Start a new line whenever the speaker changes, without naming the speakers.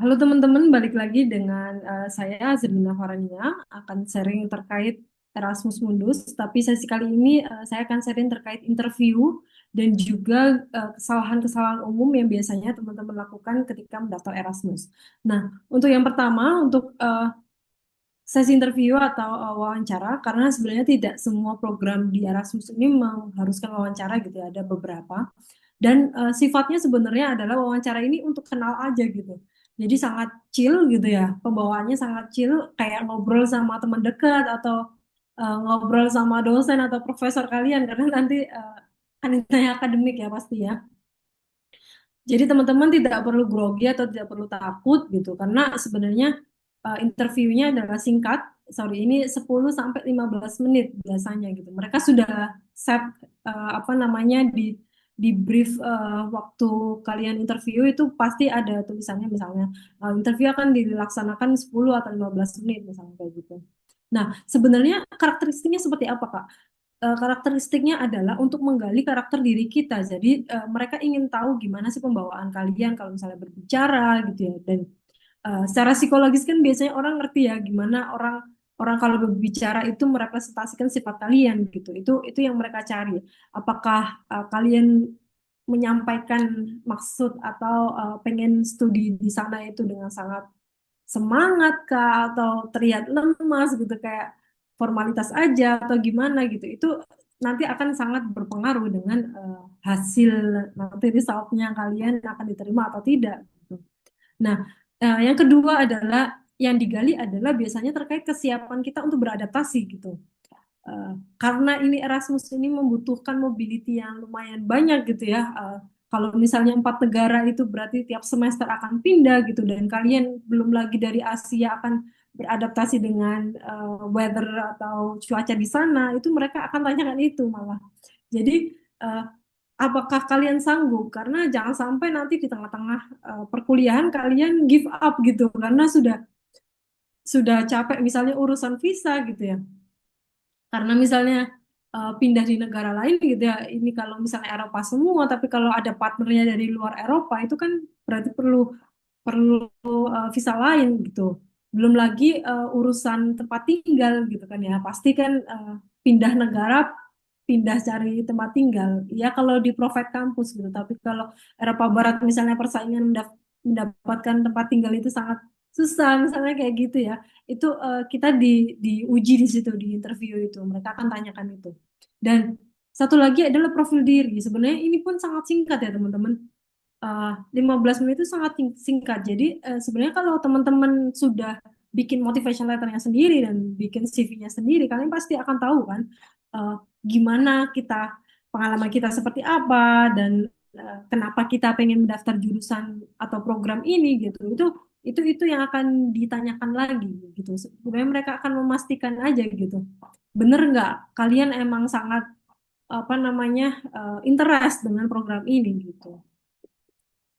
Halo teman-teman, balik lagi dengan saya Azrina Farania akan sharing terkait Erasmus Mundus. Tapi sesi kali ini saya akan sharing terkait interview dan juga kesalahan-kesalahan umum yang biasanya teman-teman lakukan ketika mendaftar Erasmus. Nah, untuk yang pertama, untuk sesi interview atau wawancara, karena sebenarnya tidak semua program di Erasmus ini mengharuskan wawancara gitu ya, ada beberapa. Dan sifatnya sebenarnya adalah wawancara ini untuk kenal aja gitu. Jadi sangat chill gitu ya, pembawaannya sangat chill, kayak ngobrol sama teman dekat atau ngobrol sama dosen atau profesor kalian, karena nanti kan ditanya akademik ya pasti ya. Jadi teman-teman tidak perlu grogi atau tidak perlu takut gitu karena sebenarnya interviewnya adalah singkat. Sorry, ini 10 sampai 15 menit biasanya gitu. Mereka sudah set apa namanya di brief waktu kalian interview itu pasti ada tulisannya misalnya interview akan dilaksanakan 10 atau 15 menit misalnya kayak gitu. Nah, sebenarnya karakteristiknya seperti apa, Kak? Karakteristiknya adalah untuk menggali karakter diri kita. Jadi mereka ingin tahu gimana sih pembawaan kalian kalau misalnya berbicara gitu ya. Dan secara psikologis kan biasanya orang ngerti ya gimana orang orang kalau berbicara itu merepresentasikan sifat kalian gitu. Itu yang mereka cari. Apakah kalian menyampaikan maksud atau pengen studi di sana itu dengan sangat semangat kah atau terlihat lemas gitu kayak formalitas aja atau gimana gitu itu nanti akan sangat berpengaruh dengan hasil nanti resultnya kalian akan diterima atau tidak gitu. Nah, yang kedua adalah yang digali adalah biasanya terkait kesiapan kita untuk beradaptasi gitu. Eh, karena ini Erasmus ini membutuhkan mobility yang lumayan banyak gitu ya. Kalau misalnya 4 negara itu berarti tiap semester akan pindah gitu dan kalian belum lagi dari Asia akan beradaptasi dengan weather atau cuaca di sana, itu mereka akan tanyakan itu malah. Jadi eh, apakah kalian sanggup? Karena jangan sampai nanti di tengah-tengah perkuliahan kalian give up gitu karena sudah capek misalnya urusan visa gitu ya. Karena misalnya pindah di negara lain gitu ya, ini kalau misalnya Eropa semua, tapi kalau ada partnernya dari luar Eropa itu kan berarti perlu perlu visa lain gitu. Belum lagi urusan tempat tinggal gitu kan ya, pasti kan pindah negara, pindah cari tempat tinggal. Ya kalau di provide kampus gitu, tapi kalau Eropa Barat misalnya persaingan mendapatkan tempat tinggal itu sangat susah, misalnya kayak gitu ya itu kita diuji di situ di interview itu mereka akan tanyakan itu dan satu lagi adalah profil diri sebenarnya ini pun sangat singkat ya teman-teman. 15 menit itu sangat singkat jadi sebenarnya kalau teman-teman sudah bikin motivation letternya sendiri dan bikin CV-nya sendiri kalian pasti akan tahu kan eh, gimana kita pengalaman kita seperti apa dan kenapa kita pengen mendaftar jurusan atau program ini gitu itu yang akan ditanyakan lagi gitu sebenarnya mereka akan memastikan aja gitu bener nggak kalian emang sangat apa namanya interest dengan program ini gitu